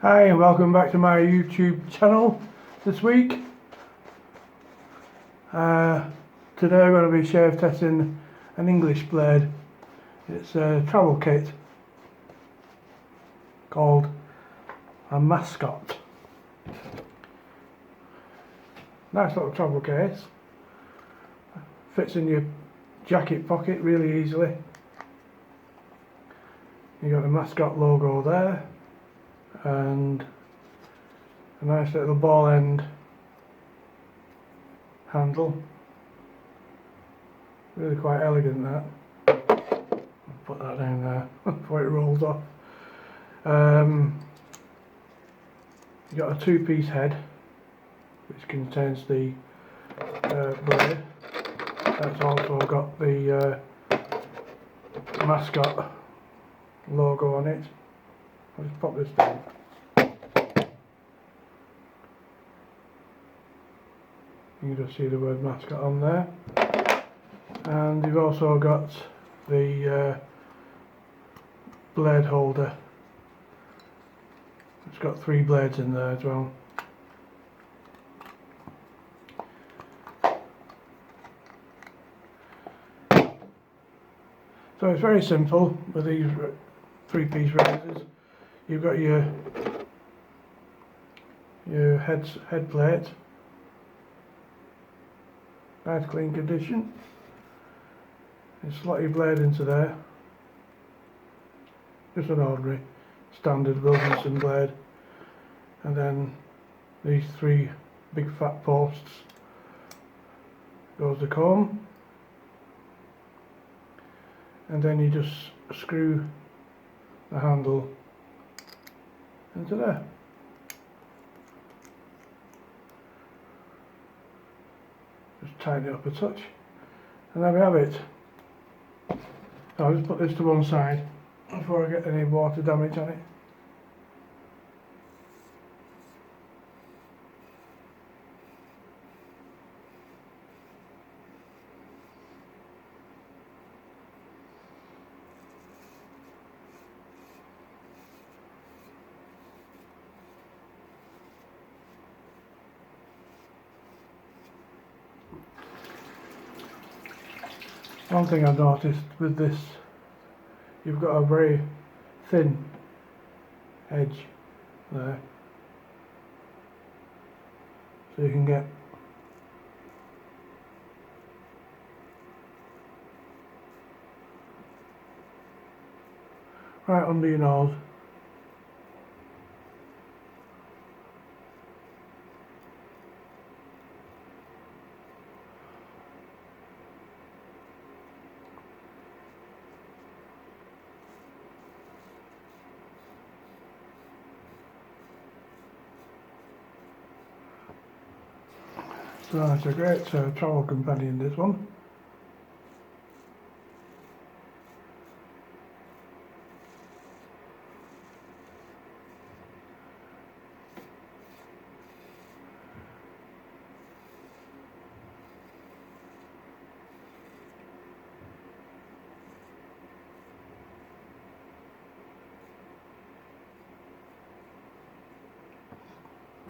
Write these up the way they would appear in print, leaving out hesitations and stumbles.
Hi and welcome back to my YouTube channel this week. Today I'm going to be shave testing an English blade. It's a travel kit called a MASCOT. Nice little travel case. Fits in your jacket pocket really easily. You got the MASCOT logo there and a nice little ball end handle. Really quite elegant that. I'll put that down there before it rolls off. You got a two-piece head which contains the blade. That's also got the MASCOT logo on it. I'll just pop this down. You can just see the word MASCOT on there. And you've also got the blade holder. It's got 3 blades in there as well. So it's very simple with these 3-piece razors. You've got your head plate, nice clean condition. You slot your blade into there, just an ordinary standard Wilkinson blade, and then these 3 big fat posts goes the comb, and then you just screw the handle into there. Just tighten it up a touch, and there we have it. So I'll just put this to one side before I get any water damage on it. One thing I've noticed with this, you've got a very thin edge there, so you can get right under your nose. So it's a great travel companion, this one.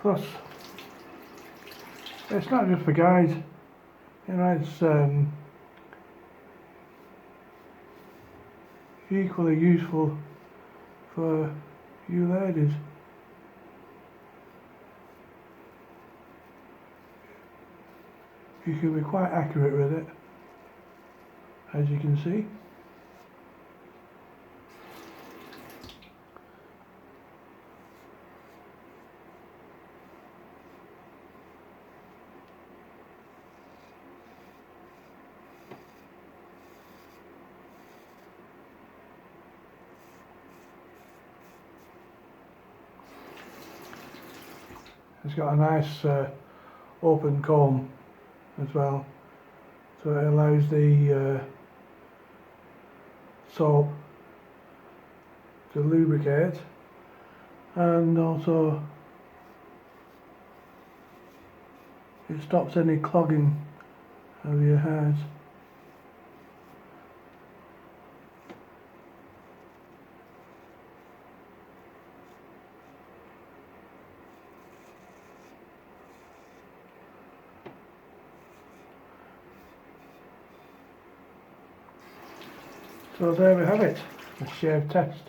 Plus, it's not just for guys, you know, it's equally useful for you ladies. You can be quite accurate with it, as you can see. It's got a nice open comb as well, so it allows the soap to lubricate, and also it stops any clogging of your hairs. So there we have it, the shave test.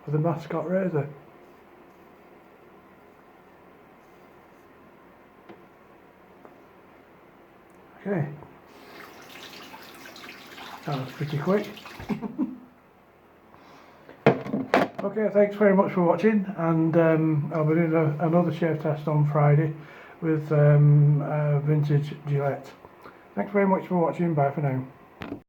For the MASCOT razor. Okay. That was pretty quick. Okay, thanks very much for watching, and I'll be doing another shave test on Friday with vintage Gillette. Thanks very much for watching, bye for now.